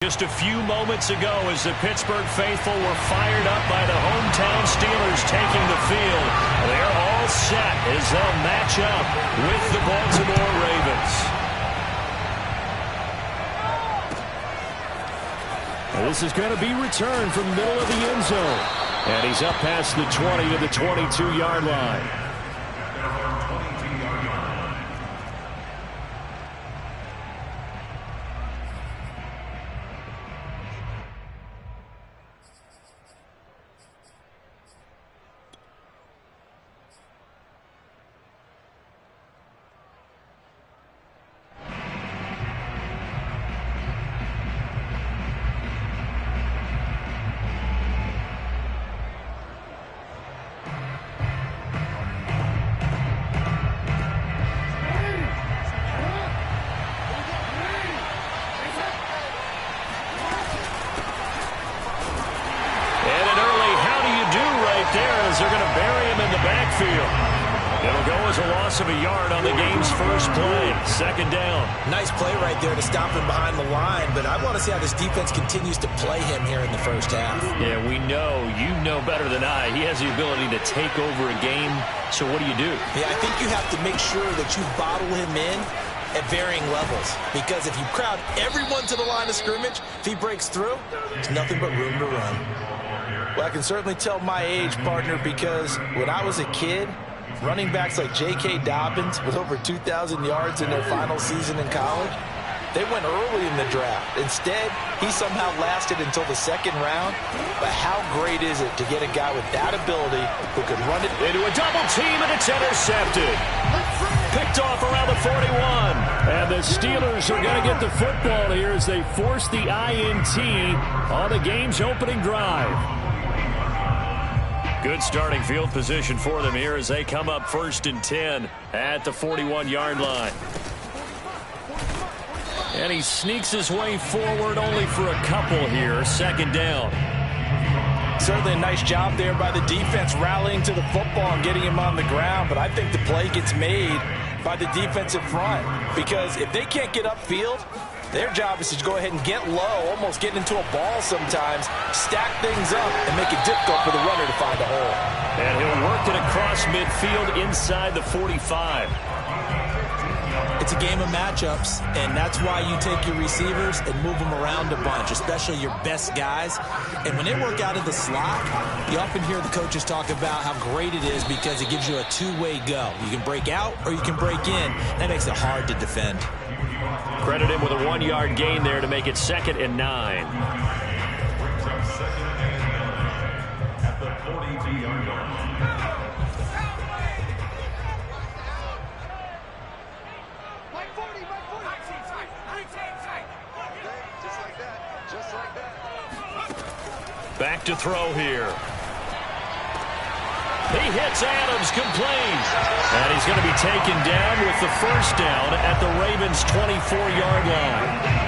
Just a few moments ago as the Pittsburgh faithful were fired up by the hometown Steelers taking the field. They're all set as they'll match up with the Baltimore Ravens. And this is going to be returned from the middle of the end zone. And he's up past the 20 to the 22-yard line. They're going to bury him in the backfield. It'll go as a loss of a yard on the game's first play. Second down. Nice play right there to stop him behind the line, but I want to see how this defense continues to play him here in the first half. Yeah, we know. You know better than I. He has the ability to take over a game, so what do you do? Yeah, I think you have to make sure that you bottle him in at varying levels, because if you crowd everyone to the line of scrimmage, if he breaks through, there's nothing but room to run. Well, I can certainly tell my age, partner, because when I was a kid, running backs like J.K. Dobbins with over 2,000 yards in their final season in college, they went early in the draft. Instead, he somehow lasted until the second round. But how great is it to get a guy with that ability who can run it into a double team, and it's intercepted. Picked off around the 41. And the Steelers are going to get the football here as they force the INT on the game's opening drive. Good starting field position for them here as they come up 1st and 10 at the 41-yard line. And he sneaks his way forward only for a couple here. Second down. Certainly a nice job there by the defense rallying to the football and getting him on the ground. But I think the play gets made by the defensive front, because if they can't get upfield, their job is to go ahead and get low, almost get into a ball sometimes, stack things up, and make it difficult for the runner to find a hole. And he'll work it across midfield inside the 45. It's a game of matchups, and that's why you take your receivers and move them around a bunch, especially your best guys. And when they work out of the slot, you often hear the coaches talk about how great it is because it gives you a two-way go. You can break out or you can break in. That makes it hard to defend. Credit him with a 1-yard gain there to make it 2nd and 9. At the 42-yard line. Back to throw here. He hits Adams, complete. And he's going to be taken down with the first down at the Ravens' 24-yard line.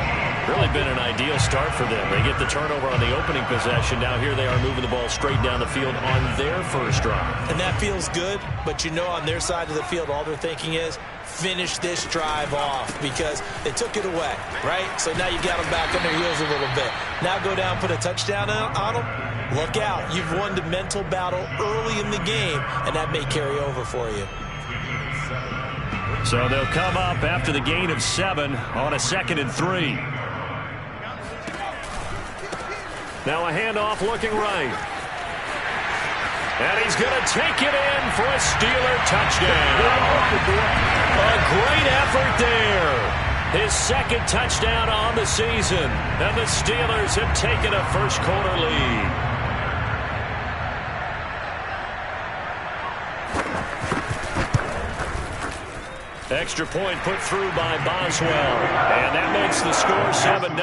Really been an ideal start for them. They get the turnover on the opening possession. Now here they are moving the ball straight down the field on their first drive. And that feels good, but you know on their side of the field all they're thinking is finish this drive off because they took it away, right? So now you got them back on their heels a little bit. Now go down, put a touchdown on them. Look out. You've won the mental battle early in the game, and that may carry over for you. So they'll come up after the gain of 7 on a 2nd and 3. Now a handoff looking right. And he's going to take it in for a Steeler touchdown. A great effort there. His 2nd touchdown on the season. And the Steelers have taken a first-quarter lead. Extra point put through by Boswell. And that makes the score 7-0.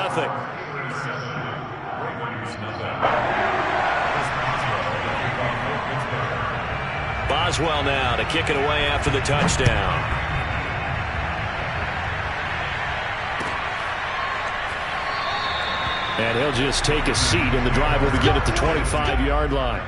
Boswell now to kick it away after the touchdown. And he'll just take a seat, and the drive will begin at the 25-yard line.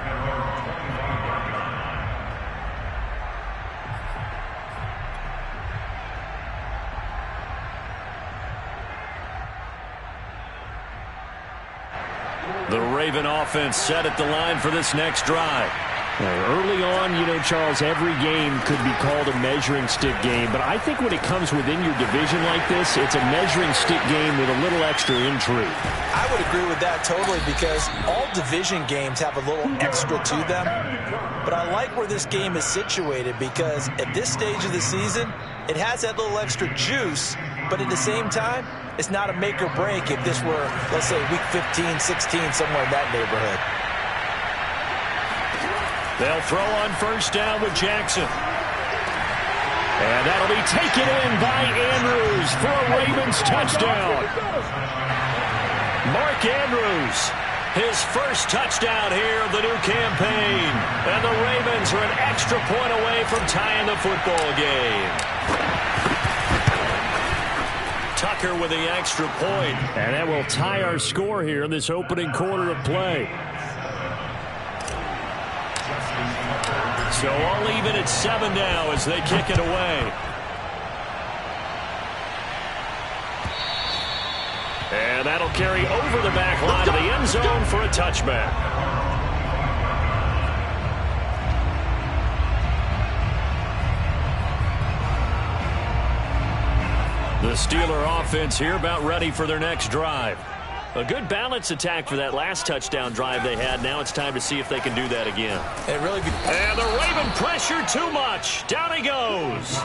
The Raven offense set at the line for this next drive. Early on, Charles, every game could be called a measuring stick game. But I think when it comes within your division like this, it's a measuring stick game with a little extra intrigue. I would agree with that totally because all division games have a little extra to them. But I like where this game is situated because at this stage of the season, it has that little extra juice. But at the same time, it's not a make or break if this were, let's say, week 15, 16, somewhere in that neighborhood. They'll throw on first down with Jackson. And that'll be taken in by Andrews for a Ravens touchdown. Mark Andrews, his first touchdown here of the new campaign. And the Ravens are an extra point away from tying the football game. Tucker with the extra point. And that will tie our score here in this opening quarter of play. So all even at 7 now as they kick it away. And that'll carry over the back line to the end zone for a touchback. The Steeler offense here about ready for their next drive. A good balance attack for that last touchdown drive they had. Now it's time to see if they can do that again. And the Raven pressure too much. Down he goes.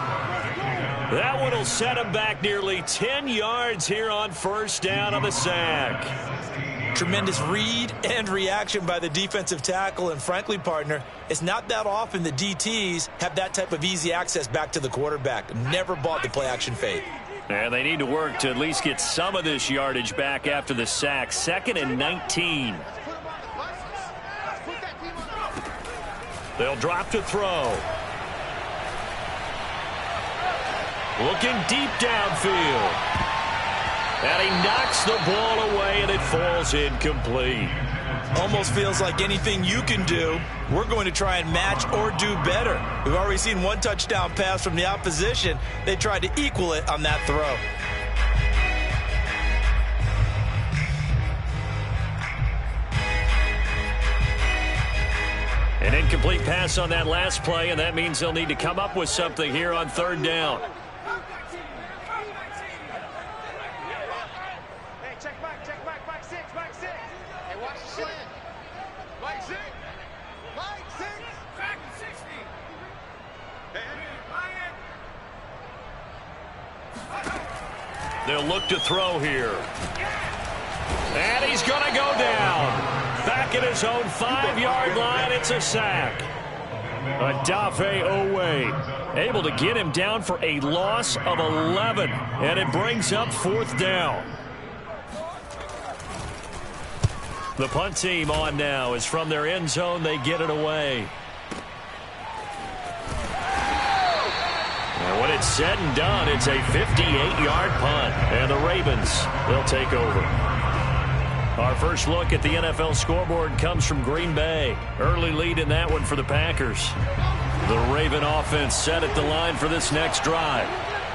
That one will set him back nearly 10 yards here on first down on the sack. Tremendous read and reaction by the defensive tackle. And frankly, partner, it's not that often the DTs have that type of easy access back to the quarterback. Never bought the play action fade. And they need to work to at least get some of this yardage back after the sack. 2nd and 19. They'll drop to throw. Looking deep downfield. And he knocks the ball away, and it falls incomplete. Almost feels like anything you can do, we're going to try and match or do better. We've already seen one touchdown pass from the opposition. They tried to equal it on that throw. An incomplete pass on that last play, and that means they'll need to come up with something here on 3rd down. They'll look to throw here. And he's going to go down. Back at his own 5-yard line, it's a sack. Adafe Owe able to get him down for a loss of 11. And it brings up 4th down. The punt team on now is from their end zone. They get it away. And when it's said and done, it's a 58-yard punt. And the Ravens, they'll take over. Our first look at the NFL scoreboard comes from Green Bay. Early lead in that one for the Packers. The Raven offense set at the line for this next drive.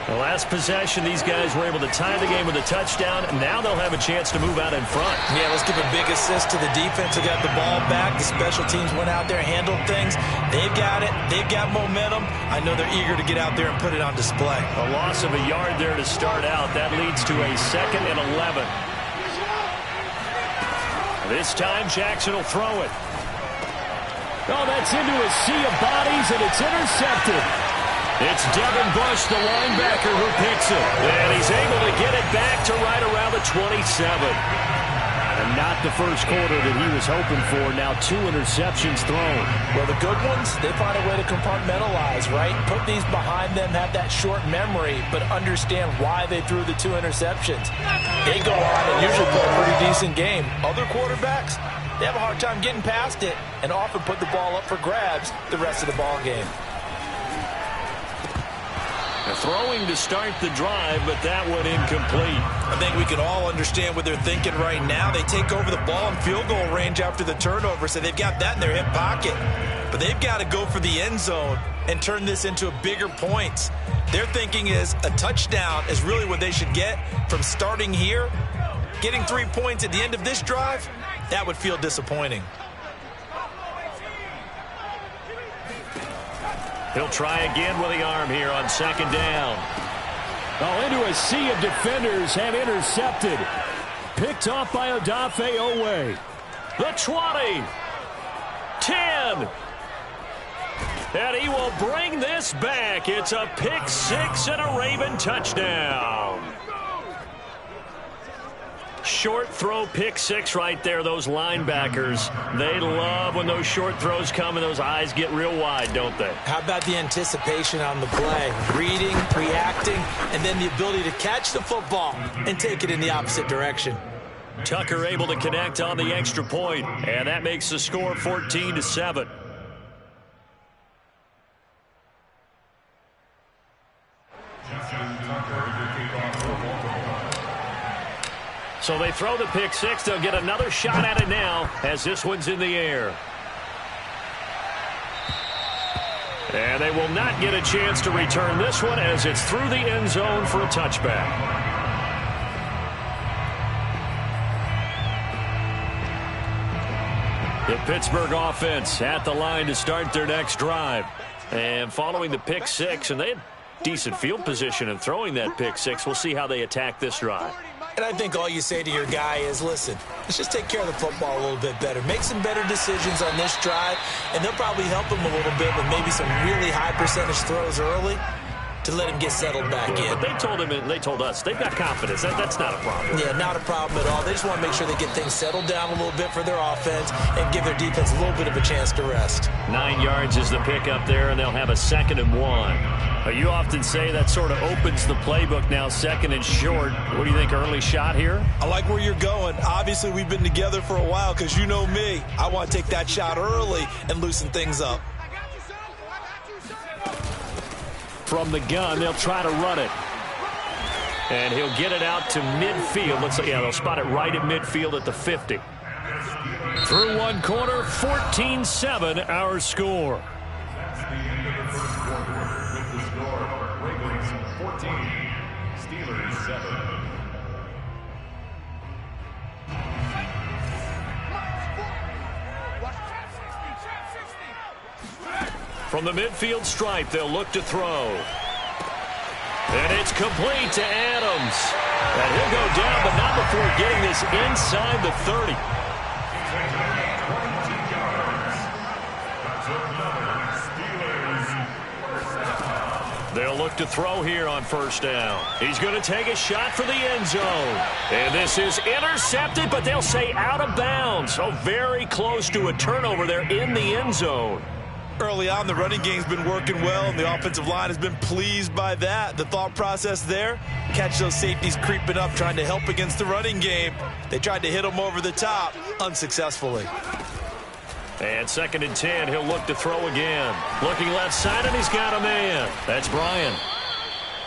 The last possession, these guys were able to tie the game with a touchdown. Now they'll have a chance to move out in front. Yeah, let's give a big assist to the defense who got the ball back. The special teams went out there, handled things. They've got it. They've got momentum. I know they're eager to get out there and put it on display. A loss of a yard there to start out. That leads to a 2nd and 11. This time, Jackson will throw it. Oh, that's into a sea of bodies, and it's intercepted. It's Devin Bush, the linebacker, who picks it. And he's able to get it back to right around the 27. And not the first quarter that he was hoping for. Now 2 interceptions thrown. Well, the good ones, they find a way to compartmentalize, right? Put these behind them, have that short memory, but understand why they threw the 2 interceptions. They go on and usually play a pretty decent game. Other quarterbacks, they have a hard time getting past it and often put the ball up for grabs the rest of the ball game. Throwing to start the drive, but that one incomplete. I think we can all understand what they're thinking right now. They take over the ball in field goal range after the turnover, so they've got that in their hip pocket. But they've got to go for the end zone and turn this into a bigger points. Their thinking is a touchdown is really what they should get from starting here. Getting 3 points at the end of this drive, that would feel disappointing. He'll try again with the arm here on second down. Oh, into a sea of defenders and intercepted. Picked off by Odafe Owe. The 20. 10. And he will bring this back. It's a pick six and a Raven touchdown. Short throw pick six right there. Those linebackers, they love when those short throws come and those eyes get real wide, don't they? How about the anticipation on the play? Reading, reacting, and then the ability to catch the football and take it in the opposite direction. Tucker able to connect on the extra point, and that makes the score 14-7. So they throw the pick six. They'll get another shot at it now as this one's in the air. And they will not get a chance to return this one as it's through the end zone for a touchback. The Pittsburgh offense at the line to start their next drive. And following the pick six, and they had decent field position in throwing that pick six. We'll see how they attack this drive. And I think all you say to your guy is, listen, let's just take care of the football a little bit better. Make some better decisions on this drive, and they'll probably help him a little bit with maybe some really high percentage throws early to let him get settled back in. But they told him and they told us they've got confidence. That's not a problem. Yeah, not a problem at all. They just want to make sure they get things settled down a little bit for their offense and give their defense a little bit of a chance to rest. 9 yards is the pick up there, and they'll have a 2nd and 1. You often say that sort of opens the playbook now, 2nd and short. What do you think, early shot here? I like where you're going. Obviously, we've been together for a while because you know me. I want to take that shot early and loosen things up. From the gun, they'll try to run it. And he'll get it out to midfield. Looks like, yeah, they'll spot it right at midfield at the 50. Through one quarter, 14-7 our score. That's the end of the first quarter with the score: Ravens 14, Steelers 7. From the midfield stripe, they'll look to throw. And it's complete to Adams. And he'll go down, but not before getting this inside the 30. They'll look to throw here on first down. He's going to take a shot for the end zone. And this is intercepted, but they'll say out of bounds. So very close to a turnover there in the end zone. Early on, the running game's been working well, and the offensive line has been pleased by that. The thought process there, catch those safeties creeping up, trying to help against the running game. They tried to hit them over the top, unsuccessfully. And 2nd and 10, he'll look to throw again. Looking left side, and he's got a man. That's Bryan.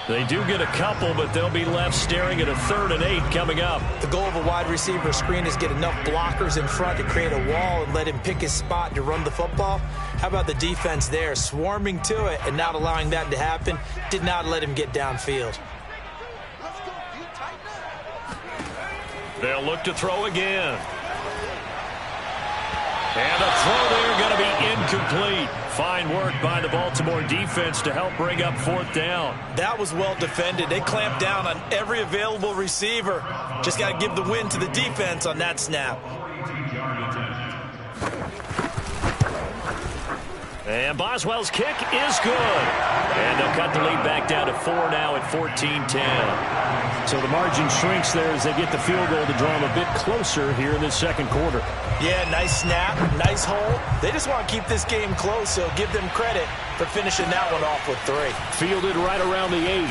They do get a couple, but they'll be left staring at a 3rd and 8 coming up. The goal of a wide receiver screen is get enough blockers in front to create a wall and let him pick his spot to run the football. How about the defense there, swarming to it and not allowing that to happen? Did not let him get downfield. They'll look to throw again. And the throw there going to be incomplete. Fine work by the Baltimore defense to help bring up 4th down. That was well defended. They clamped down on every available receiver. Just got to give the win to the defense on that snap. And Boswell's kick is good. And they'll cut the lead back down to 4 now at 14-10. So the margin shrinks there as they get the field goal to draw them a bit closer here in the 2nd quarter. Yeah, nice snap, nice hole. They just want to keep this game close, so give them credit for finishing that one off with 3. Fielded right around the 8.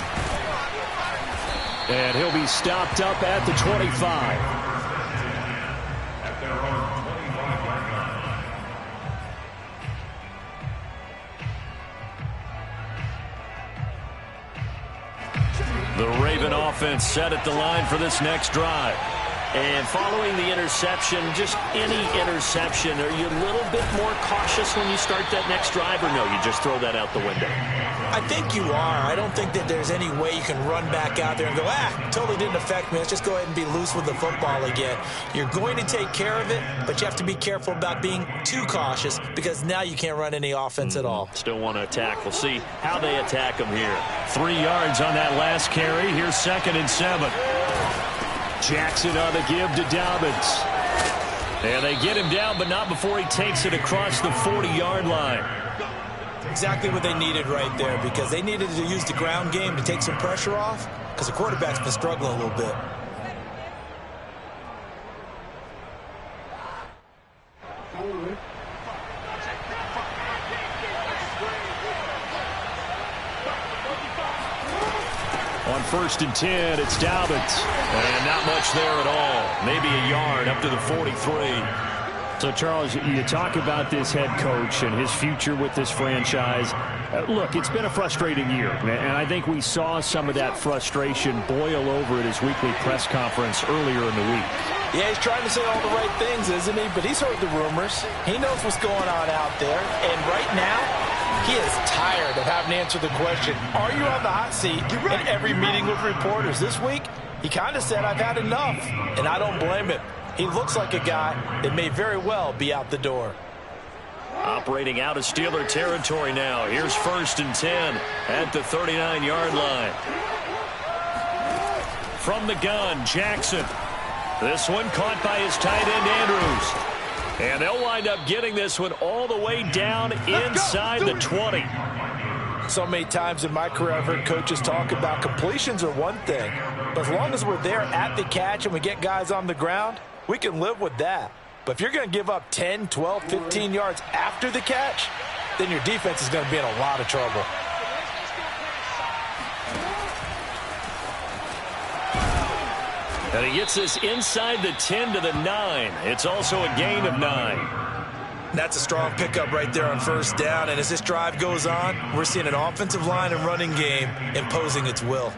And he'll be stopped up at the 25. The Raven offense set at the line for this next drive. And following the interception, just any interception, are you a little bit more cautious when you start that next drive, or no, you just throw that out the window? I think you are. I don't think that there's any way you can run back out there and go, totally didn't affect me. Let's just go ahead and be loose with the football again. You're going to take care of it, but you have to be careful about being too cautious because now you can't run any offense at all. Still want to attack. We'll see how they attack them here. 3 yards on that last carry. Here's 2nd and 7. Jackson on the give to Dobbins. And they get him down, but not before he takes it across the 40-yard line. Exactly what they needed right there, because they needed to use the ground game to take some pressure off, because the quarterback's been struggling a little bit. On 1st and 10, it's Dobbins. And not much there at all. Maybe a yard up to the 43. So, Charles, you talk about this head coach and his future with this franchise. Look, it's been a frustrating year, and I think we saw some of that frustration boil over at his weekly press conference earlier in the week. Yeah, he's trying to say all the right things, isn't he? But he's heard the rumors. He knows what's going on out there. And right now, he is tired of having to answer the question, are you on the hot seat in every meeting with reporters? This week, he kind of said, I've had enough. And I don't blame him. He looks like a guy that may very well be out the door. Operating out of Steeler territory now. Here's 1st and 10 at the 39-yard line. From the gun, Jackson. This one caught by his tight end, Andrews. And they'll wind up getting this one all the way down inside the 20. So many times in my career I've heard coaches talk about completions are one thing. But as long as we're there at the catch and we get guys on the ground, we can live with that. But if you're going to give up 10, 12, 15 yards after the catch, then your defense is going to be in a lot of trouble. And he gets this inside the 10 to the 9. It's also a gain of 9. That's a strong pickup right there on 1st down. And as this drive goes on, we're seeing an offensive line and running game imposing its will.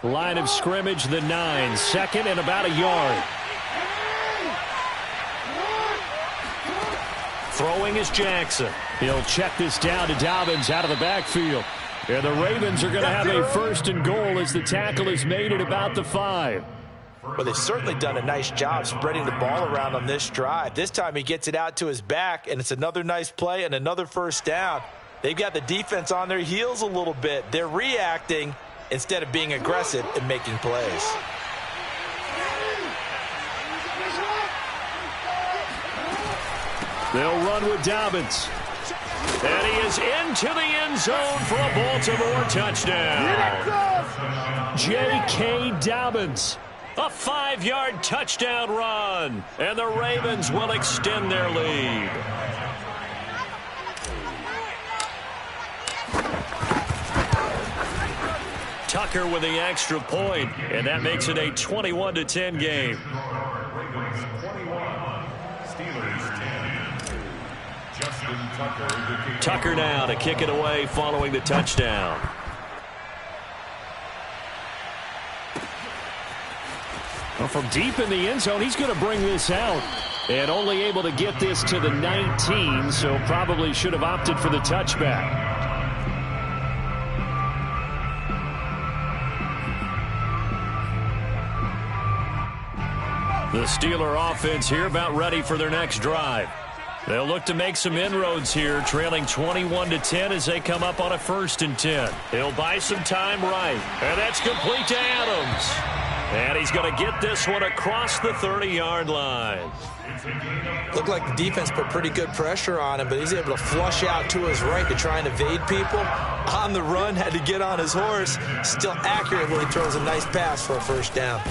Line of scrimmage, the 9. 2nd and about a yard. Throwing is Jackson. He'll check this down to Dobbins out of the backfield. And the Ravens are going to have a 1st and goal as the tackle is made at about the 5. Well, they've certainly done a nice job spreading the ball around on this drive. This time he gets it out to his back, and it's another nice play and another 1st down. They've got the defense on their heels a little bit. They're reacting instead of being aggressive and making plays. They'll run with Dobbins. And he is into the end zone for a Baltimore touchdown. J.K. Dobbins. A 5-yard touchdown run. And the Ravens will extend their lead. Tucker with the extra point, and that makes it a 21-10 game. Ravens 21, Steelers 10. Justin Tucker. Tucker now to kick it away following the touchdown. Well, from deep in the end zone, he's going to bring this out. And only able to get this to the 19, so probably should have opted for the touchback. The Steeler offense here about ready for their next drive. They'll look to make some inroads here, trailing 21-10 as they come up on a 1st and 10. He'll buy some time right. And that's complete to Adams. And he's going to get this one across the 30-yard line. Looked like the defense put pretty good pressure on him, but he's able to flush out to his right to try and evade people. On the run, had to get on his horse. Still accurately throws a nice pass for a 1st down.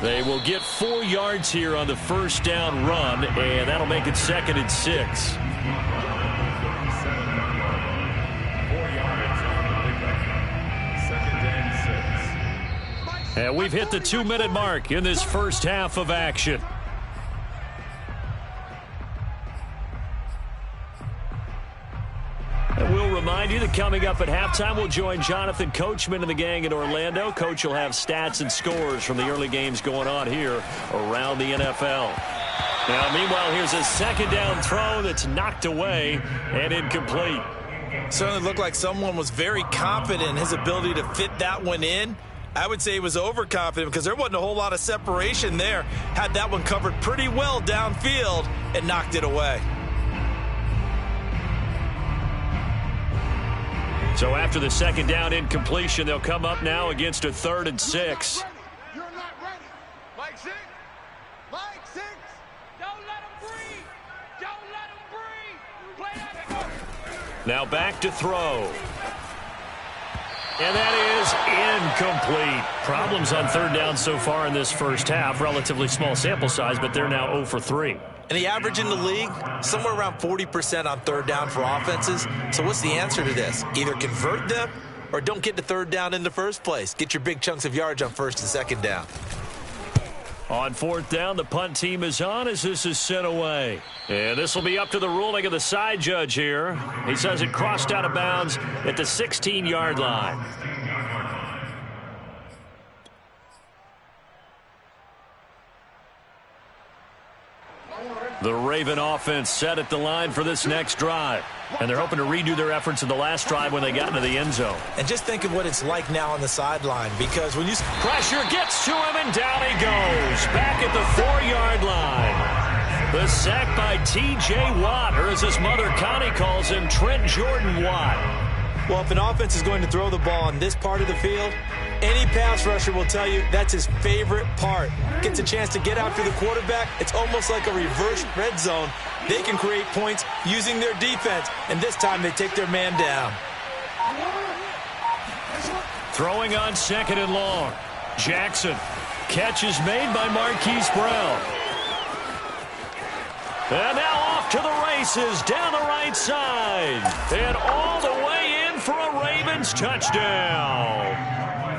They will get 4 yards here on the 1st down run, and that'll make it 2nd and 6. 4 yards on the pickup. 2nd and 6. And we've hit the 2-minute mark in this first half of action. And we'll remind you that coming up at halftime, we'll join Jonathan Coachman and the gang in Orlando. Coach will have stats and scores from the early games going on here around the NFL. Now, meanwhile, here's a second down throw that's knocked away and incomplete. Certainly looked like someone was very confident in his ability to fit that one in. I would say he was overconfident because there wasn't a whole lot of separation there. Had that one covered pretty well downfield and knocked it away. So after the second down incompletion, they'll come up now against a 3rd and 6. You're not ready. Mike 6. Mike 6. Don't let him breathe. Don't let him breathe. Play that. Now back to throw. And that is incomplete. Problems on 3rd down so far in this first half. Relatively small sample size, but they're now 0 for 3. And the average in the league, somewhere around 40% on 3rd down for offenses. So what's the answer to this? Either convert them or don't get to 3rd down in the first place. Get your big chunks of yards on 1st and 2nd down. On 4th down, the punt team is on as this is sent away. And this will be up to the ruling of the side judge here. He says it crossed out of bounds at the 16-yard line. The Raven offense set at the line for this next drive. And they're hoping to redo their efforts in the last drive when they got into the end zone. And just think of what it's like now on the sideline, because when you... Pressure gets to him, and down he goes. Back at the 4-yard line. The sack by T.J. Watt, or as his mother Connie calls him, Trent Jordan Watt. Well, if an offense is going to throw the ball on this part of the field, any pass rusher will tell you that's his favorite part. Gets a chance to get after the quarterback. It's almost like a reverse red zone. They can create points using their defense, and this time they take their man down. Throwing on 2nd and long. Jackson. Catch is made by Marquise Brown. And now off to the races down the right side. And all the way in for a Ravens touchdown.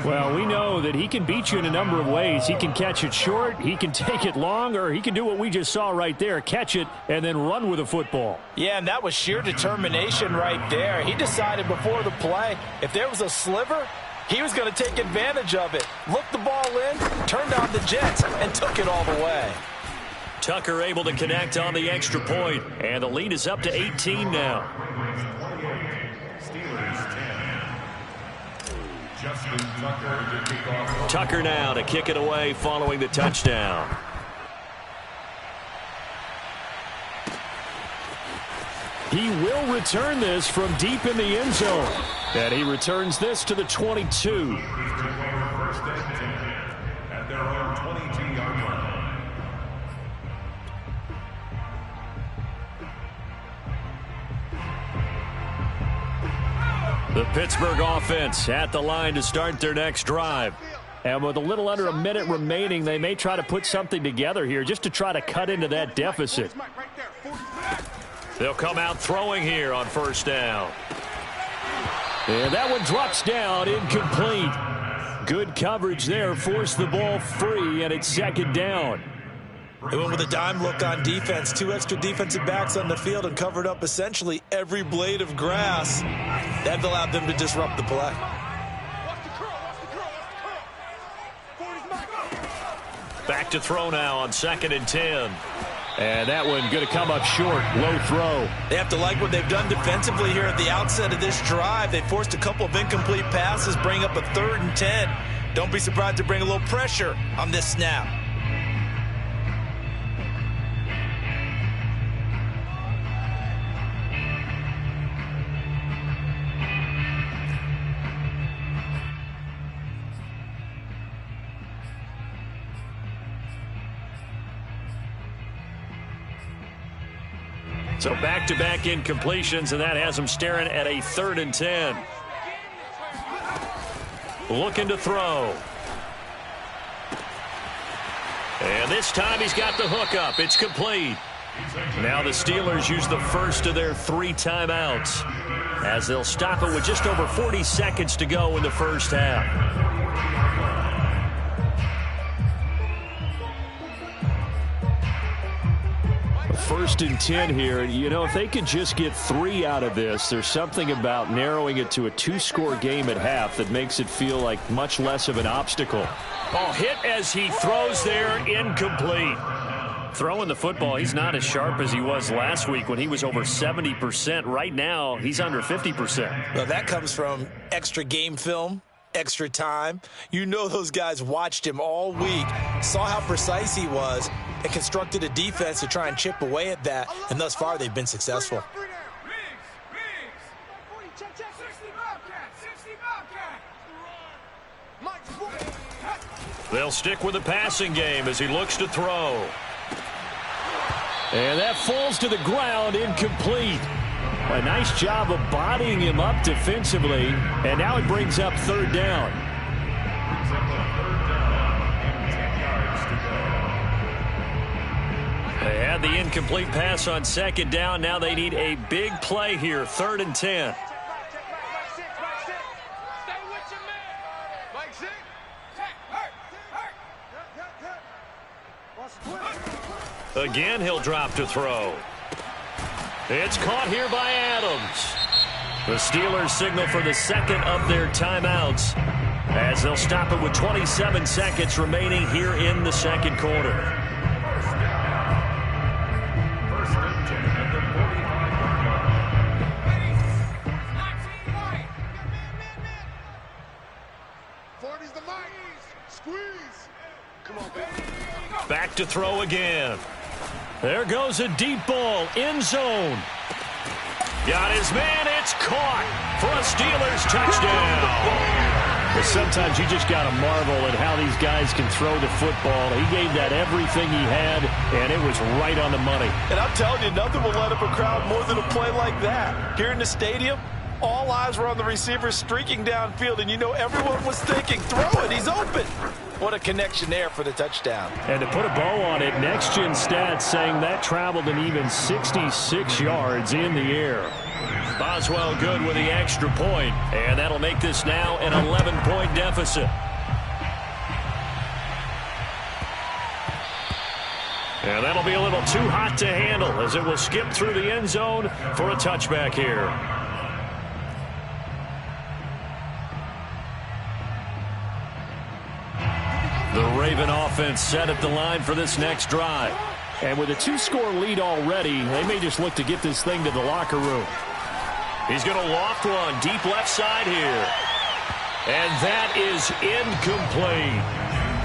Well, we know that he can beat you in a number of ways. He can catch it short, he can take it long, or he can do what we just saw right there, catch it and then run with the football. Yeah, and that was sheer determination right there. He decided before the play, if there was a sliver, he was going to take advantage of it. Looked the ball in, turned on the jets, and took it all the way. Tucker able to connect on the extra point, and the lead is up to 18 now. Tucker now to kick it away following the touchdown. He will return this from deep in the end zone. And he returns this to the 22. First and 10 at their own 22-yard line. The Pittsburgh offense at the line to start their next drive. And with a little under a minute remaining, they may try to put something together here just to try to cut into that deficit. They'll come out throwing here on 1st down. And that one drops down, incomplete. Good coverage there, forced the ball free, and it's 2nd down. They went with a dime look on defense. 2 extra defensive backs on the field and covered up essentially every blade of grass. That allowed them to disrupt the play. Back to throw now on 2nd and 10. And that one going to come up short. Low throw. They have to like what they've done defensively here at the outset of this drive. They forced a couple of incomplete passes, bring up a 3rd and 10. Don't be surprised to bring a little pressure on this snap. So back-to-back incompletions, and that has him staring at a 3rd and 10. Looking to throw. And this time he's got the hook up. It's complete. Now the Steelers use the first of their 3 timeouts as they'll stop it with just over 40 seconds to go in the first half. 1st and 10 here. You know, if they could just get 3 out of this, there's something about narrowing it to a 2-score game at half that makes it feel like much less of an obstacle. Oh, hit as he throws there, incomplete. Throwing the football, he's not as sharp as he was last week when he was over 70%. Right now, he's under 50%. Well, that comes from extra game film, extra time. You know those guys watched him all week, saw how precise he was, and constructed a defense to try and chip away at that, and thus far they've been successful. They'll stick with the passing game as he looks to throw. And that falls to the ground, incomplete. A nice job of bodying him up defensively, and now it brings up 3rd down. They had the incomplete pass on 2nd down. Now they need a big play here, 3rd and 10. Again, he'll drop to throw. It's caught here by Adams. The Steelers signal for the 2nd of their timeouts as they'll stop it with 27 seconds remaining here in the 2nd quarter. First and 10 at the 45. 40's the mic. Squeeze. Come on, baby. Back to throw again. There goes a deep ball, end zone. Got his man, it's caught for a Steelers touchdown. But sometimes you just got to marvel at how these guys can throw the football. He gave that everything he had, and it was right on the money. And I'm telling you, nothing will light up a crowd more than a play like that. Here in the stadium, all eyes were on the receiver streaking downfield, and you know everyone was thinking, throw it, he's open. What a connection there for the touchdown. And to put a bow on it, Next Gen Stats saying that traveled an even 66 yards in the air. Boswell good with the extra point, and that'll make this now an 11-point deficit. And that'll be a little too hot to handle as it will skip through the end zone for a touchback here. The Raven offense set at the line for this next drive. And with a 2-score lead already, they may just look to get this thing to the locker room. He's going to loft one deep left side here. And that is incomplete.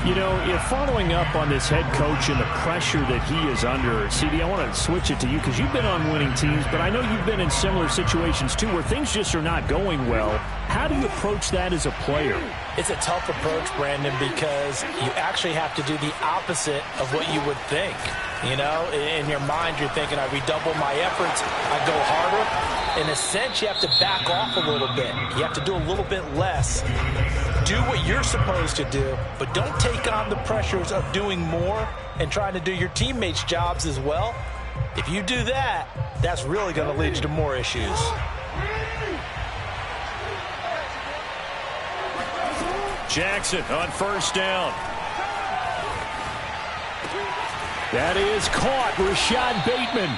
You know, if following up on this head coach and the pressure that he is under, CD, I want to switch it to you because you've been on winning teams, but I know you've been in similar situations too where things just are not going well. How do you approach that as a player? It's a tough approach, Brandon, because you actually have to do the opposite of what you would think. You know, in your mind, you're thinking, I redouble my efforts, I go harder. In a sense, you have to back off a little bit. You have to do a little bit less. Do what you're supposed to do, but don't take on the pressures of doing more and trying to do your teammates' jobs as well. If you do that, that's really going to lead you to more issues. Jackson on 1st down. That is caught, Rashad Bateman.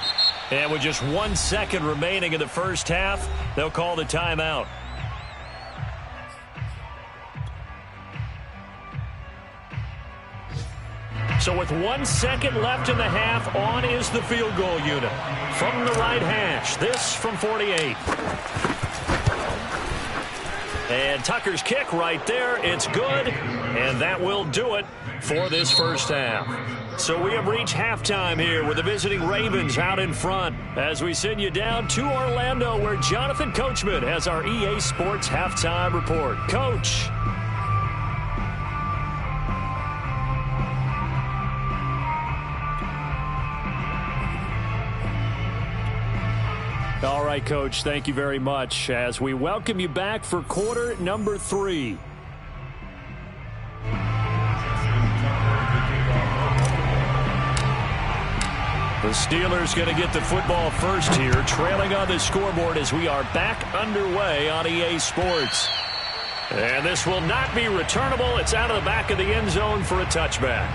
And with just 1 second remaining in the first half, they'll call the timeout. So with 1 second left in the half, on is the field goal unit. From the right hash, this from 48. And Tucker's kick right there, it's good, and that will do it for this first half. So we have reached halftime here with the visiting Ravens out in front as we send you down to Orlando where Jonathan Coachman has our EA Sports Halftime Report. Coach. All right, Coach, thank you very much as we welcome you back for quarter number 3. The Steelers going to get the football first here, trailing on the scoreboard as we are back underway on EA Sports. And this will not be returnable. It's out of the back of the end zone for a touchback.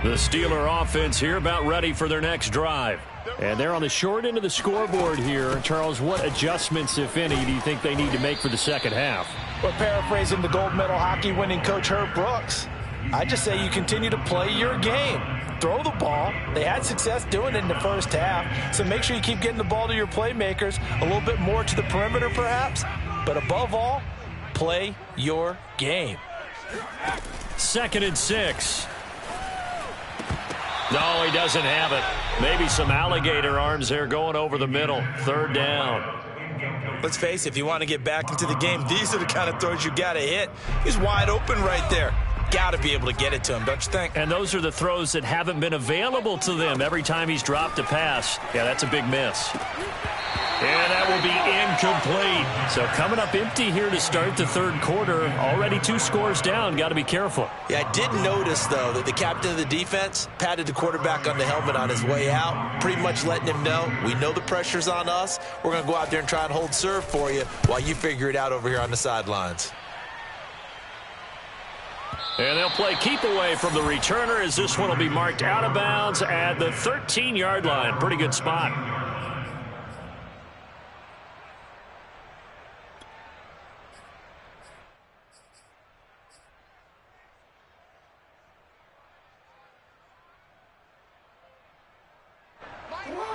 The Steeler offense here about ready for their next drive. And they're on the short end of the scoreboard here. Charles, what adjustments, if any, do you think they need to make for the second half? We're paraphrasing the gold medal hockey winning coach Herb Brooks. I just say you continue to play your game. Throw the ball. They had success doing it in the first half, so make sure you keep getting the ball to your playmakers, a little bit more to the perimeter perhaps, but above all, play your game. 2nd and 6. No, he doesn't have it. Maybe some alligator arms there going over the middle. 3rd down. Let's face it, if you want to get back into the game, these are the kind of throws you got to hit. He's wide open right there. Got to be able to get it to him, don't you think? And those are the throws that haven't been available to them every time he's dropped a pass. Yeah, that's a big miss. And that will be incomplete. So coming up empty here to start the 3rd quarter. Already 2 scores down. Got to be careful. Yeah, I did notice, though, that the captain of the defense patted the quarterback on the helmet on his way out, pretty much letting him know, we know the pressure's on us. We're going to go out there and try and hold serve for you while you figure it out over here on the sidelines. And they'll play keep away from the returner as this one will be marked out of bounds at the 13-yard line. Pretty good spot.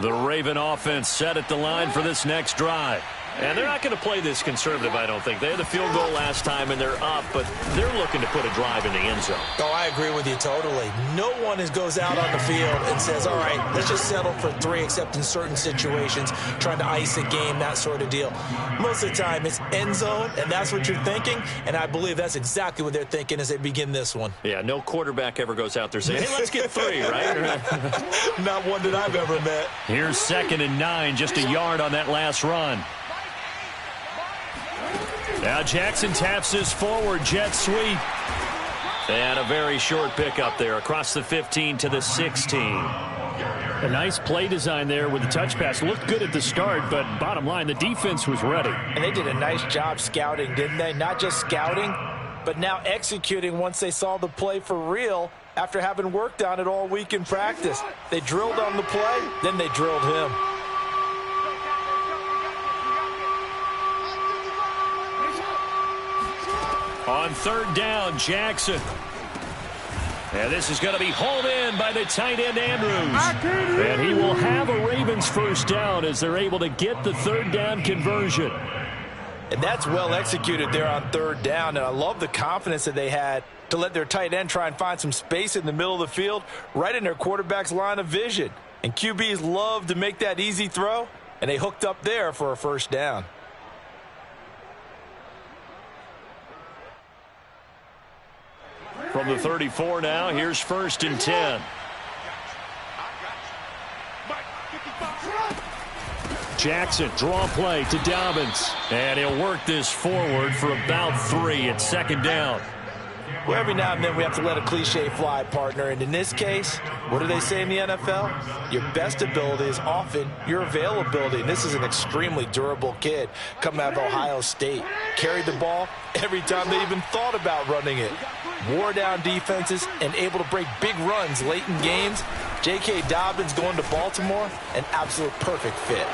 The Raven offense set at the line for this next drive. And they're not going to play this conservative, I don't think. They had the field goal last time, and they're up, but they're looking to put a drive in the end zone. Oh, I agree with you totally. No one goes out on the field and says, all right, let's just settle for 3, except in certain situations, trying to ice a game, that sort of deal. Most of the time, it's end zone, and that's what you're thinking, and I believe that's exactly what they're thinking as they begin this one. Yeah, no quarterback ever goes out there saying, hey, let's get 3, right? Not one that I've ever met. Here's 2nd and 9, just a yard on that last run. Now Jackson taps this forward, jet sweep. And a very short pickup there across the 15 to the 16. A nice play design there with the touch pass. Looked good at the start, but bottom line, the defense was ready. And they did a nice job scouting, didn't they? Not just scouting, but now executing once they saw the play for real after having worked on it all week in practice. They drilled on the play, then they drilled him. On 3rd down, Jackson. And this is going to be hauled in by the tight end, Andrews. And he will have a Ravens first down as they're able to get the 3rd down conversion. And that's well executed there on 3rd down. And I love the confidence that they had to let their tight end try and find some space in the middle of the field, right in their quarterback's line of vision. And QBs love to make that easy throw, and they hooked up there for a first down. From the 34 now, here's 1st and 10. Jackson, draw play to Dobbins. And he'll work this forward for about 3 at 2nd down. Well, every now and then we have to let a cliche fly, partner. And in this case, what do they say in the NFL? Your best ability is often your availability. And this is an extremely durable kid coming out of Ohio State. Carried the ball every time they even thought about running it. Wore down defenses and able to break big runs late in games. J.K. Dobbins going to Baltimore, an absolute perfect fit.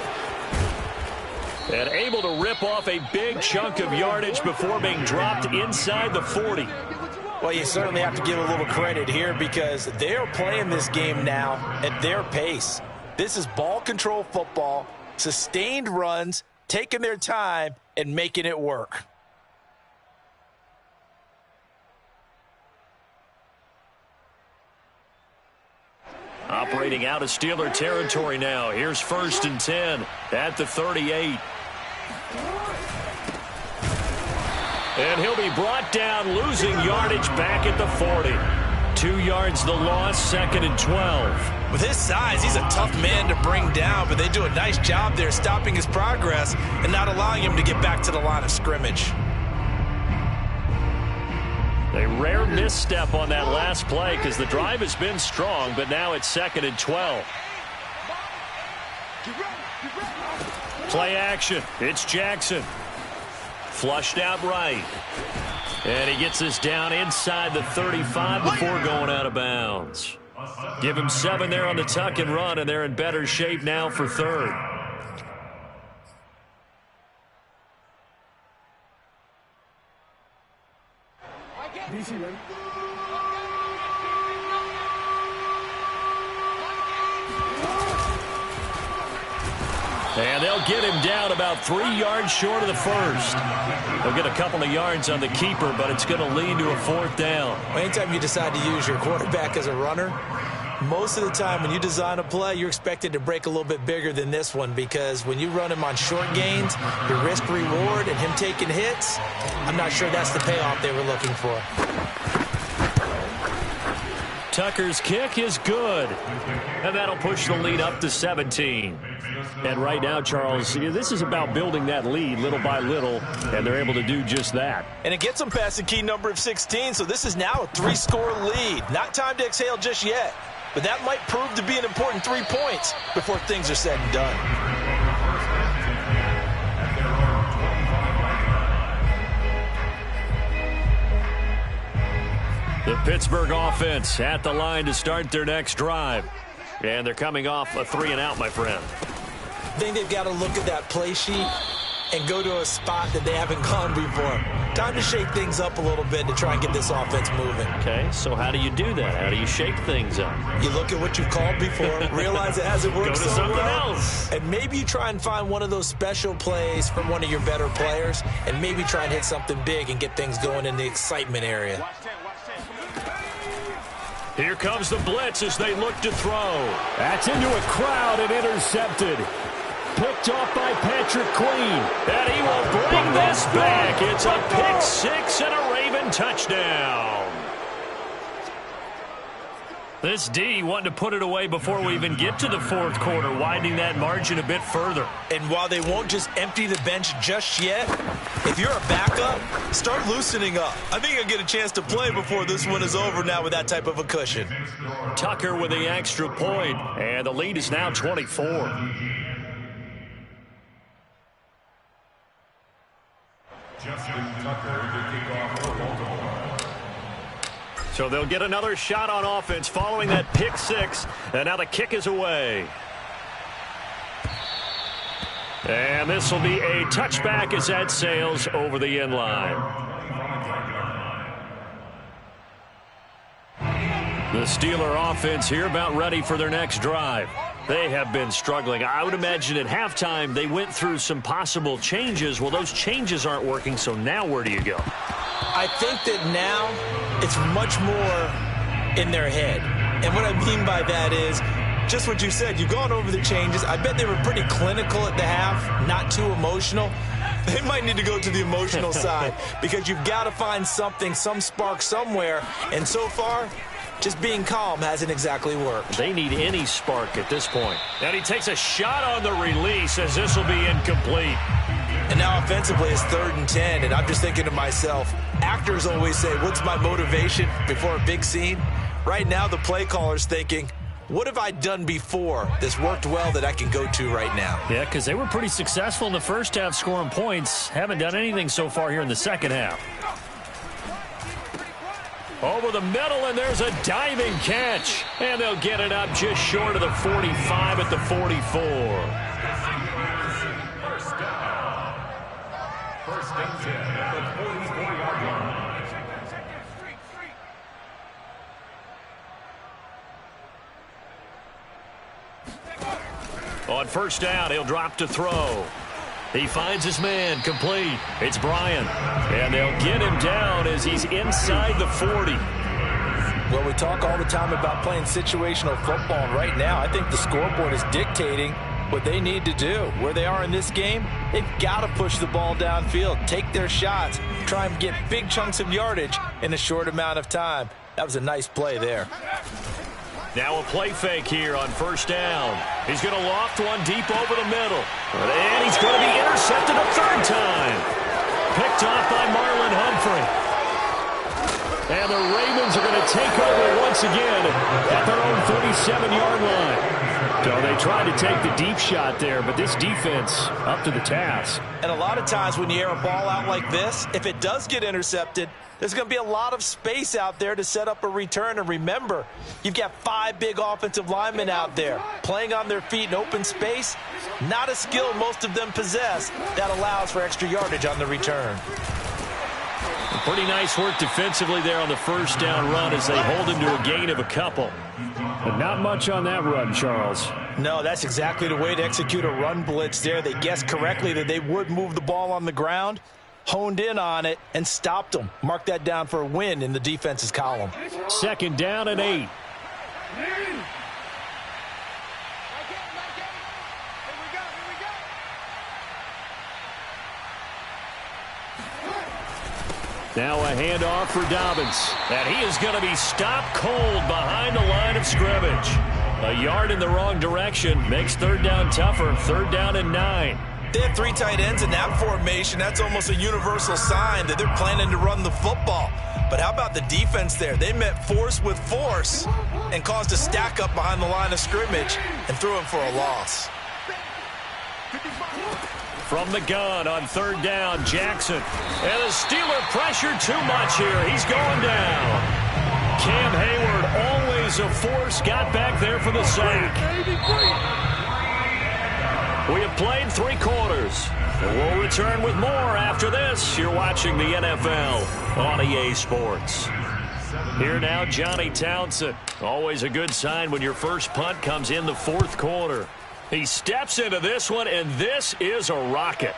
And able to rip off a big chunk of yardage before being dropped inside the 40. Well, you certainly have to give a little credit here because they're playing this game now at their pace. This is ball control football, sustained runs, taking their time, and making it work. Operating out of Steeler territory now. Here's 1st and 10 at the 38. And he'll be brought down, losing yardage back at the 40. 2 yards the loss, 2nd and 12. With his size, he's a tough man to bring down, but they do a nice job there stopping his progress and not allowing him to get back to the line of scrimmage. A rare misstep on that last play because the drive has been strong, but now it's 2nd and 12. Play action. It's Jackson. Flushed out right. And he gets this down inside the 35 before going out of bounds. Give him 7 there on the tuck and run, and they're in better shape now for third. And they'll get him down about 3 yards short of the first. They'll get a couple of yards on the keeper, but it's going to lead to a 4th down. Anytime you decide to use your quarterback as a runner, most of the time when you design a play, you're expected to break a little bit bigger than this one, because when you run him on short gains, your risk-reward and him taking hits, I'm not sure that's the payoff they were looking for. Tucker's kick is good, and that'll push the lead up to 17. And right now, Charles, this is about building that lead little by little, and they're able to do just that. And it gets them past the key number of 16, so this is now a 3-score lead. Not time to exhale just yet, but that might prove to be an important 3 points before things are said and done. The Pittsburgh offense at the line to start their next drive. And they're coming off a 3-and-out, my friend. I think they've got to look at that play sheet and go to a spot that they haven't gone before. Time to shake things up a little bit to try and get this offense moving. Okay, so how do you do that? How do you shake things up? You look at what you've called before, realize it hasn't worked Go to so something well, else. and maybe you try and find one of those special plays from one of your better players, and maybe try and hit something big and get things going in the excitement area. Here comes the blitz as they look to throw. That's into a crowd and intercepted. Picked off by Patrick Queen. And he will bring this back. It's a pick 6 and a Raven touchdown. This D wanting to put it away before we even get to the 4th quarter, widening that margin a bit further. And while they won't just empty the bench just yet, if you're a backup, start loosening up. I think you'll get a chance to play before this one is over now with that type of a cushion. Tucker with the extra point, and the lead is now 24. Justin Tucker to kick off for Baltimore. So they'll get another shot on offense following that pick 6, and now the kick is away. And this will be a touchback as that sails over the end line. The Steeler offense here about ready for their next drive. They have been struggling. I would imagine at halftime they went through some possible changes. Well, those changes aren't working, so now where do you go? I think that now it's much more in their head. And what I mean by that is just what you said. You've gone over the changes. I bet they were pretty clinical at the half, not too emotional. They might need to go to the emotional side because you've got to find something, some spark somewhere. And so far, just being calm hasn't exactly worked. They need any spark at this point. And he takes a shot on the release as this will be incomplete. And now offensively it's 3rd and 10, and I'm just thinking to myself, actors always say, what's my motivation before a big scene? Right now the play caller's thinking, what have I done before that's worked well that I can go to right now? Yeah, because they were pretty successful in the first half scoring points. Haven't done anything so far here in the second half. Over the middle, and there's a diving catch. And they'll get it up just short of the 45 at the 44. First and 10 at the 44-yard line. On first down, he'll drop to throw. He finds his man, complete. It's Bryant. And they'll get him down as he's inside the 40. Well, we talk all the time about playing situational football, and right now I think the scoreboard is dictating what they need to do. Where they are in this game, they've got to push the ball downfield, take their shots, try and get big chunks of yardage in a short amount of time. That was a nice play there. Now a play fake here on first down. He's going to loft one deep over the middle. And he's going to be intercepted a 3rd time. Picked off by Marlon Humphrey. And the Ravens are going to take over once again at their own 37-yard line. So they tried to take the deep shot there, but this defense up to the task. And a lot of times when you air a ball out like this, if it does get intercepted, there's going to be a lot of space out there to set up a return. And remember, you've got 5 big offensive linemen out there playing on their feet in open space. Not a skill most of them possess that allows for extra yardage on the return. Pretty nice work defensively there on the first down run as they hold him to a gain of a couple. But not much on that run, Charles. No, that's exactly the way to execute a run blitz there. They guessed correctly that they would move the ball on the ground, honed in on it, and stopped them. Mark that down for a win in the defense's column. 2nd down and 8. Now a handoff for Dobbins. And he is going to be stopped cold behind the line of scrimmage. A yard in the wrong direction makes 3rd down tougher. 3rd down and 9. They have 3 tight ends in that formation. That's almost a universal sign that they're planning to run the football. But how about the defense there? They met force with force and caused a stack up behind the line of scrimmage and threw him for a loss. From the gun on 3rd down, Jackson. And the Steeler pressure too much here. He's going down. Cam Hayward, always a force, got back there for the sack. We have played 3 quarters. And we'll return with more after this. You're watching the NFL on EA Sports. Here now, Johnny Townsend. Always a good sign when your first punt comes in the 4th quarter. He steps into this one, and this is a rocket.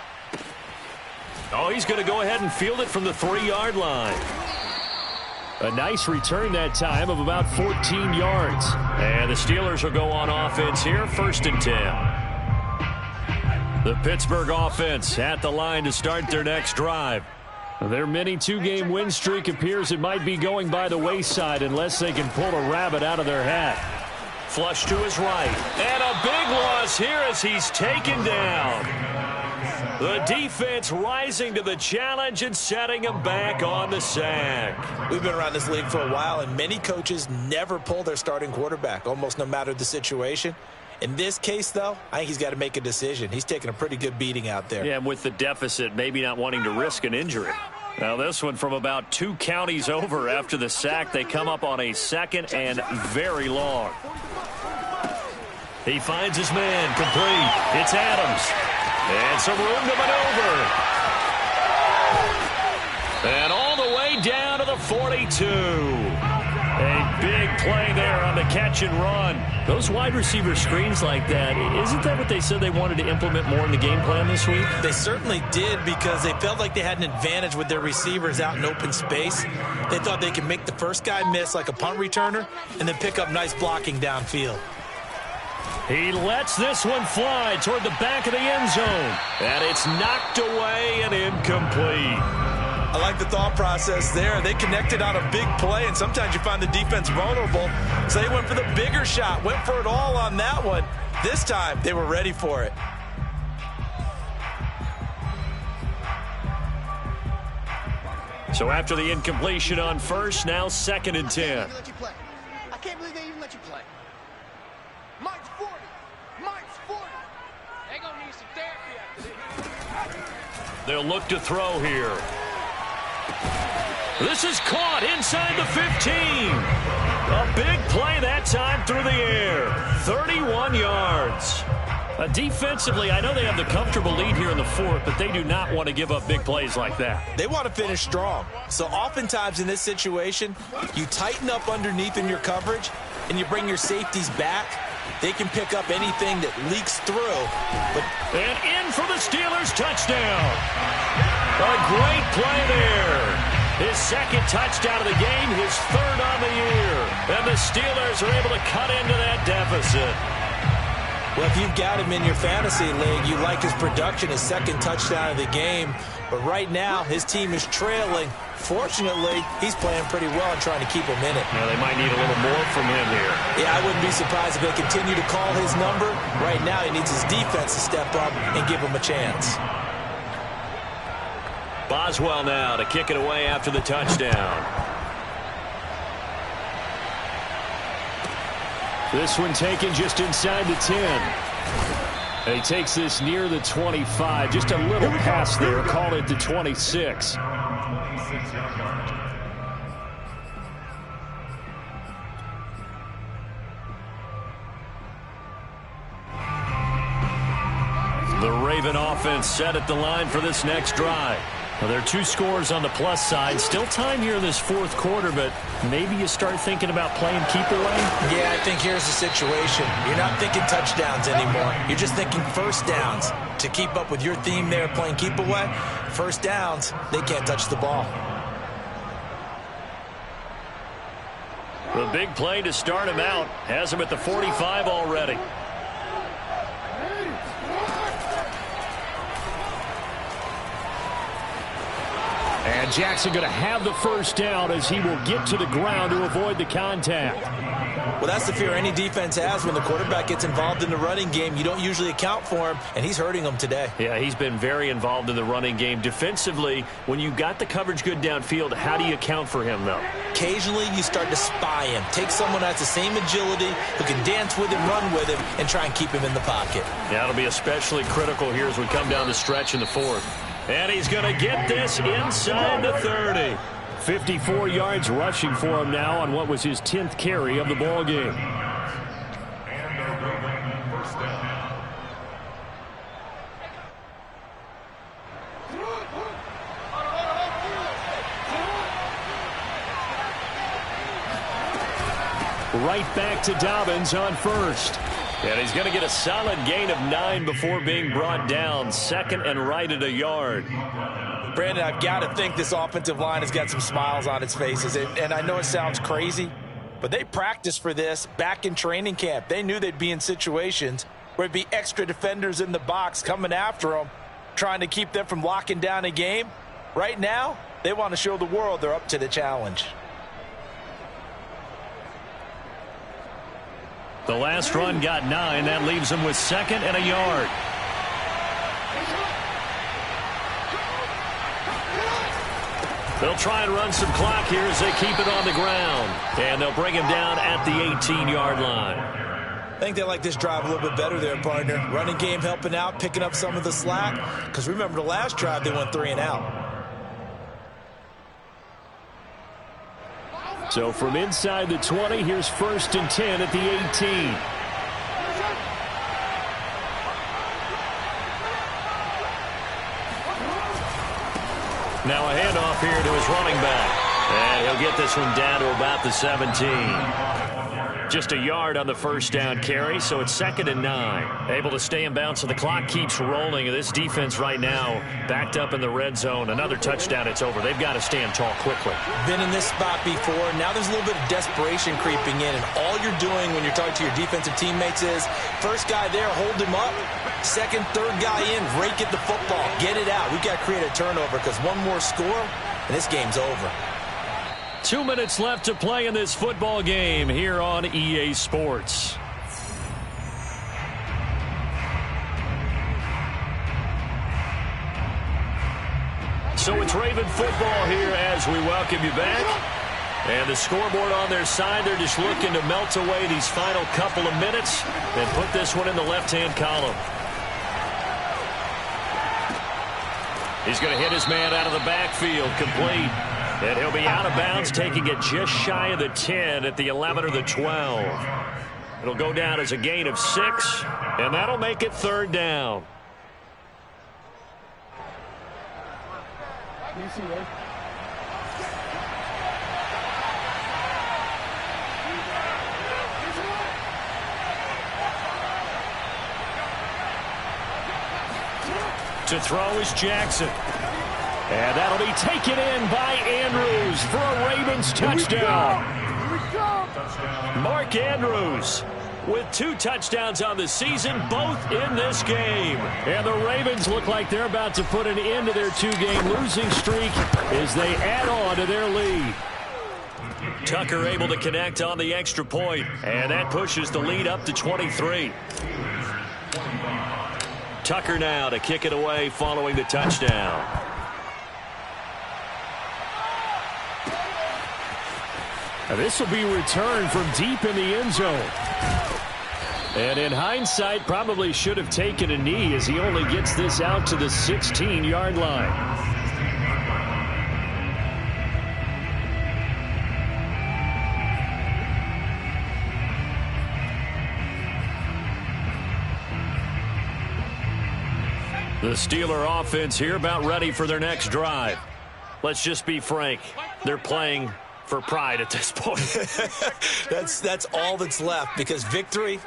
Oh, he's going to go ahead and field it from the 3-yard line. A nice return that time of about 14 yards. And the Steelers will go on offense here, 1st and 10. The Pittsburgh offense at the line to start their next drive. Their mini 2-game win streak appears it might be going by the wayside unless they can pull a rabbit out of their hat. Flush to his right. And a big loss here as he's taken down. The defense rising to the challenge and setting him back on the sack. We've been around this league for a while, and many coaches never pull their starting quarterback, almost no matter the situation. In this case, though, I think he's got to make a decision. He's taking a pretty good beating out there. Yeah, and with the deficit, maybe not wanting to risk an injury. Now this one from about 2 counties over after the sack. They come up on a 2nd and very long. He finds his man complete. It's Adams. And some room to maneuver. And all the way down to the 42. A big play there on the catch and run. Those wide receiver screens like that, isn't that what they said they wanted to implement more in the game plan this week? They certainly did because they felt like they had an advantage with their receivers out in open space. They thought they could make the first guy miss like a punt returner and then pick up nice blocking downfield. He lets this one fly toward the back of the end zone. And it's knocked away and incomplete. I like the thought process there. They connected on a big play, and sometimes you find the defense vulnerable. So they went for the bigger shot, went for it all on that one. This time, they were ready for it. So after the incompletion on 1st, now 2nd and 10. I can't believe they even let you play. Mike's 40. Mike's 40. They're going to need some therapy after this. They'll look to throw here. This is caught inside the 15. A big play that time through the air. 31 yards. Defensively, I know they have the comfortable lead here in the 4th, but they do not want to give up big plays like that. They want to finish strong. So oftentimes in this situation, you tighten up underneath in your coverage, and you bring your safeties back. They can pick up anything that leaks through. And in for the Steelers touchdown. A great play there. His 2nd touchdown of the game, his 3rd on the year. And the Steelers are able to cut into that deficit. Well, if you've got him in your fantasy league, you like his production, his 2nd touchdown of the game. But right now, his team is trailing. Fortunately, he's playing pretty well and trying to keep him in it. Now, they might need a little more from him here. Yeah, I wouldn't be surprised if they continue to call his number. Right now, he needs his defense to step up and give him a chance. Boswell now to kick it away after the touchdown. This one taken just inside the 10. And he takes this near the 25. Just a little pass there. Call it the 26. The Raven offense set at the line for this next drive. Well, there are 2 scores on the plus side. Still time here in this fourth quarter, but maybe you start thinking about playing keep away? Yeah, I think here's the situation. You're not thinking touchdowns anymore. You're just thinking first downs. To keep up with your theme there, playing keep away, first downs, they can't touch the ball. The big play to start him out has him at the 45 already. And Jackson going to have the first down as he will get to the ground to avoid the contact. Well, that's the fear any defense has when the quarterback gets involved in the running game. You don't usually account for him, and he's hurting them today. Yeah, he's been very involved in the running game. Defensively, when you got the coverage good downfield, how do you account for him, though? Occasionally, you start to spy him. Take someone that has the same agility, who can dance with him, run with him, and try and keep him in the pocket. Yeah, it'll be especially critical here as we come down the stretch in the fourth. And he's going to get this inside the 30. 54 yards rushing for him now on what was his 10th carry of the ball game. And a Raven first down. Right back to Dobbins on first. And he's going to get a solid gain of 9 before being brought down. Second and right at a yard. Brandon, I've got to think this offensive line has got some smiles on its faces. And I know it sounds crazy, but they practiced for this back in training camp. They knew they'd be in situations where it'd be extra defenders in the box coming after them, trying to keep them from locking down a game. Right now, they want to show the world they're up to the challenge. The last run got 9. That leaves him with second and a yard. They'll try and run some clock here as they keep it on the ground. And they'll bring him down at the 18-yard line. I think they like this drive a little bit better there, partner. Running game helping out, picking up some of the slack. Because remember the last drive, they went 3 and out. So from inside the 20, here's first and 10 at the 18. Now a handoff here to his running back. And he'll get this one down to about the 17. Just a yard on the first down carry, so it's second and 9. Able to stay in bounds, so the clock keeps rolling. And this defense right now backed up in the red zone. Another touchdown, it's over. They've got to stand tall quickly. Been in this spot before. Now there's a little bit of desperation creeping in. And all you're doing when you're talking to your defensive teammates is, first guy there, hold him up. Second, third guy in, rake at the football. Get it out. We've got to create a turnover because one more score, and this game's over. 2 minutes left to play in this football game here on EA Sports. So it's Raven football here as we welcome you back. And the scoreboard on their side, they're just looking to melt away these final couple of minutes and put this one in the left-hand column. He's going to hit his man out of the backfield, complete. And he'll be out of bounds, taking it just shy of the 10 at the 11 or the 12. It'll go down as a gain of 6, and that'll make it third down. To throw is Jackson. And that'll be taken in by Andrews for a Ravens touchdown. Mark Andrews with 2 touchdowns on the season, both in this game. And the Ravens look like they're about to put an end to their 2-game losing streak as they add on to their lead. Tucker able to connect on the extra point, and that pushes the lead up to 23. Tucker now to kick it away following the touchdown. And this will be returned from deep in the end zone. And in hindsight, probably should have taken a knee as he only gets this out to the 16-yard line. The Steeler offense here about ready for their next drive. Let's just be frank. They're playing for pride at this point. That's all that's left, because victory,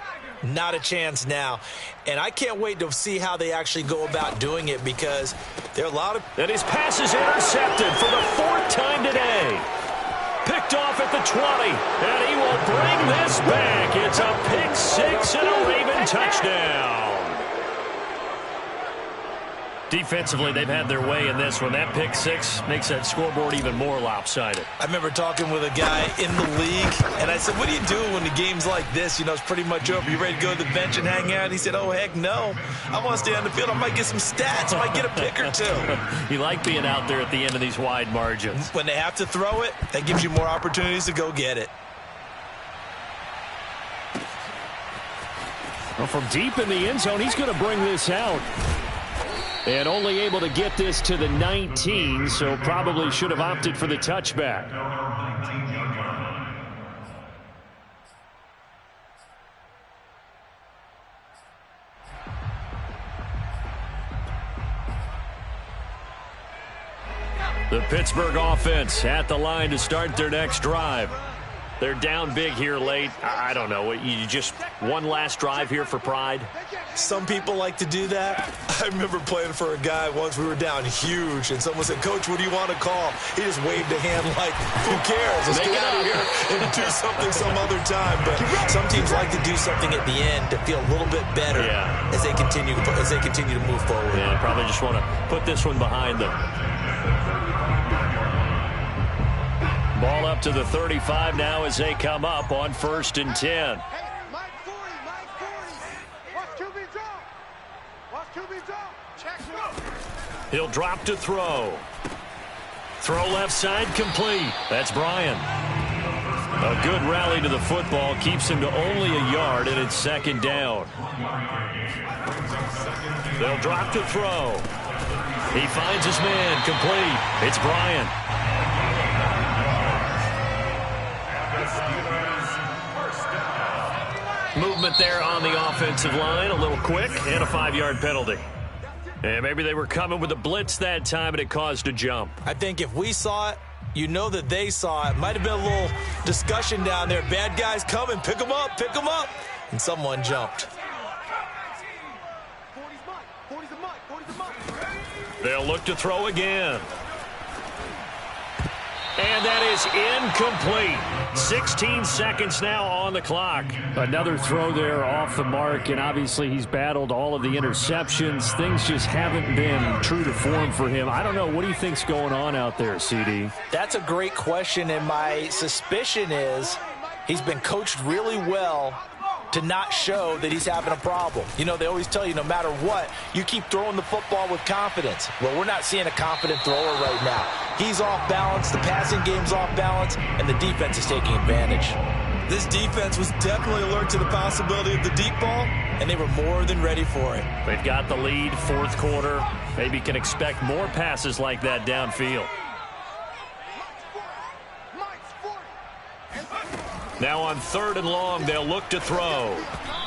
not a chance now. And I can't wait to see how they actually go about doing it, because there are a lot of... And his pass is intercepted for the 4th time today. Picked off at the 20, and he will bring this back. It's a pick six and a Raven touchdown. Defensively, they've had their way in this one. That pick six makes that scoreboard even more lopsided. I remember talking with a guy in the league, and I said, what do you do when the game's like this? You know, it's pretty much over. You ready to go to the bench and hang out? He said, oh, heck no. I want to stay on the field. I might get some stats. I might get a pick or two. You like being out there at the end of these wide margins. When they have to throw it, that gives you more opportunities to go get it. Well, from deep in the end zone, he's going to bring this out. And only able to get this to the 19, so probably should have opted for the touchback. The Pittsburgh offense at the line to start their next drive. They're down big here late. I don't know. You just one last drive here for pride? Some people like to do that. I remember playing for a guy once. We were down huge, and someone said, Coach, what do you want to call? He just waved a hand like, who cares? Let's get out of here and do something some other time. But some teams like to do something at the end to feel a little bit better as they continue to move forward. Yeah, probably just want to put this one behind them. Ball up to the 35 now as they come up on 1st and 10. Hey, Mike 40, Mike 40. Watch QB drop. Watch QB drop. Check. He'll drop to throw. Throw left side complete. That's Brian. A good rally to the football keeps him to only a yard, and it's 2nd down. They'll drop to throw. He finds his man complete. It's Brian. Movement there on the offensive line, a little quick, and a 5-yard penalty. And maybe they were coming with a blitz that time, and it caused a jump. I think if we saw it, you know that they saw it. Might have been a little discussion down there. Bad guys coming, pick them up, pick them up. And someone jumped. 40's the Mike, 40's the Mike. They'll look to throw again. And that is incomplete. 16 seconds now on the clock. Another throw there off the mark, and obviously he's battled all of the interceptions. Things just haven't been true to form for him. I don't know. What do you think's going on out there, CD? That's a great question, and my suspicion is he's been coached really well to not show that he's having a problem. You know, they always tell you no matter what, you keep throwing the football with confidence. Well, we're not seeing a confident thrower right now. He's off balance, the passing game's off balance, and the defense is taking advantage. This defense was definitely alert to the possibility of the deep ball, and they were more than ready for it. They've got the lead, 4th quarter. Maybe can expect more passes like that downfield. Now on 3rd and long, they'll look to throw.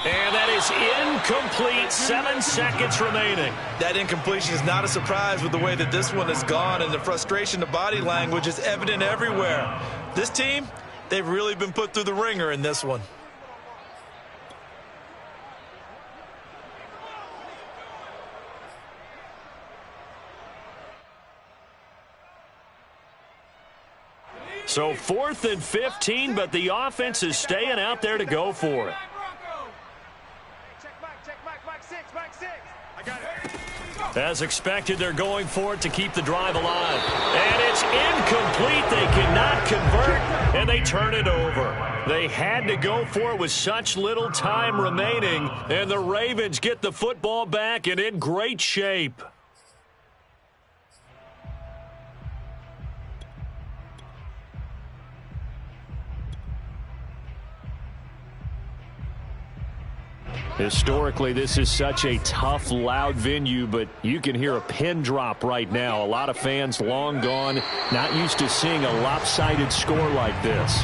And that is incomplete. 7 seconds remaining. That incompletion is not a surprise with the way that this one has gone, and the frustration, the body language is evident everywhere. This team, they've really been put through the ringer in this one. So 4th and 15, but the offense is staying out there to go for it. As expected, they're going for it to keep the drive alive. And it's incomplete. They cannot convert, and they turn it over. They had to go for it with such little time remaining, and the Ravens get the football back and in great shape. Historically, this is such a tough, loud venue, but you can hear a pin drop right now. A lot of fans long gone, not used to seeing a lopsided score like this.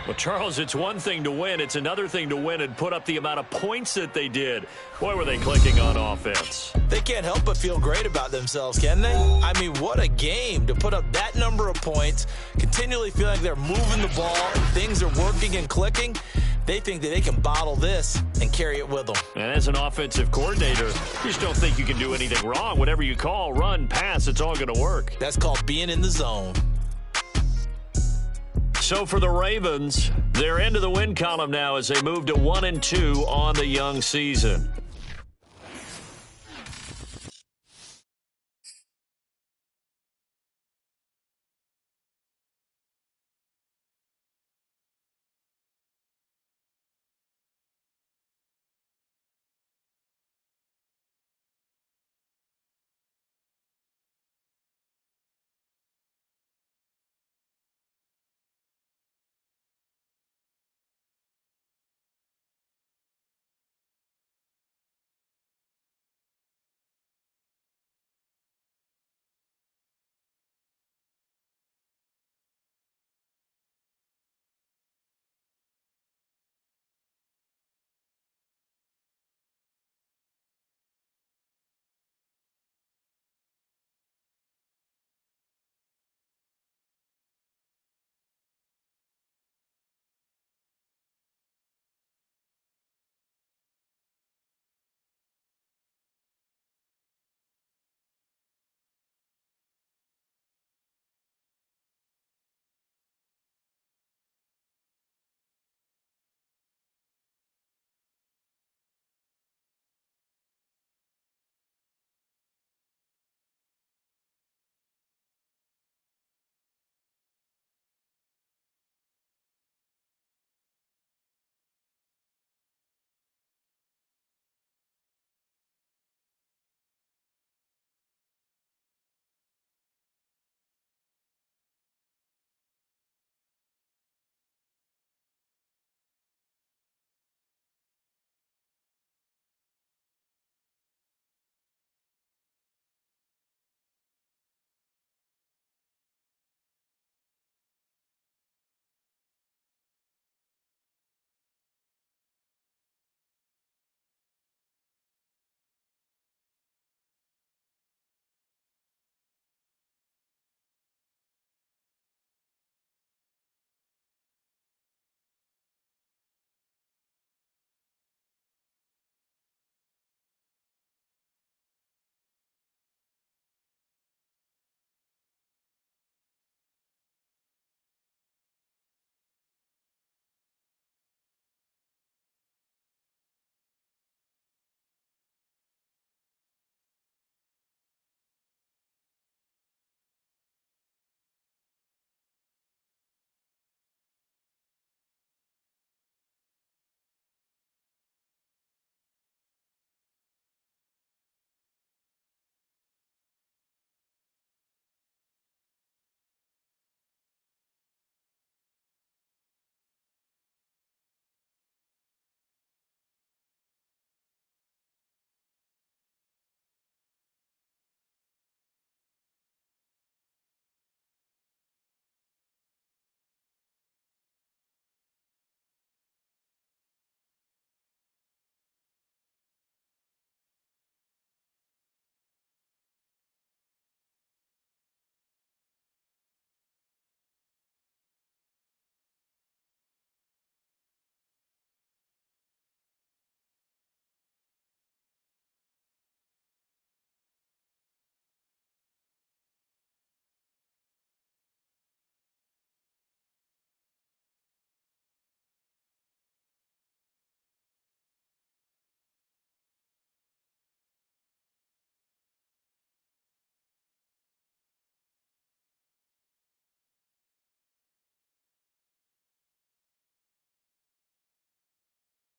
Well, Charles, it's one thing to win. It's another thing to win and put up the amount of points that they did. Boy, were they clicking on offense. They can't help but feel great about themselves, can they? I mean, what a game to put up that number of points, continually feel like they're moving the ball, things are working and clicking. They think that they can bottle this and carry it with them. And as an offensive coordinator, you just don't think you can do anything wrong. Whatever you call, run, pass, it's all going to work. That's called being in the zone. So for the Ravens, they're into the win column now as they move to 1-2 on the young season.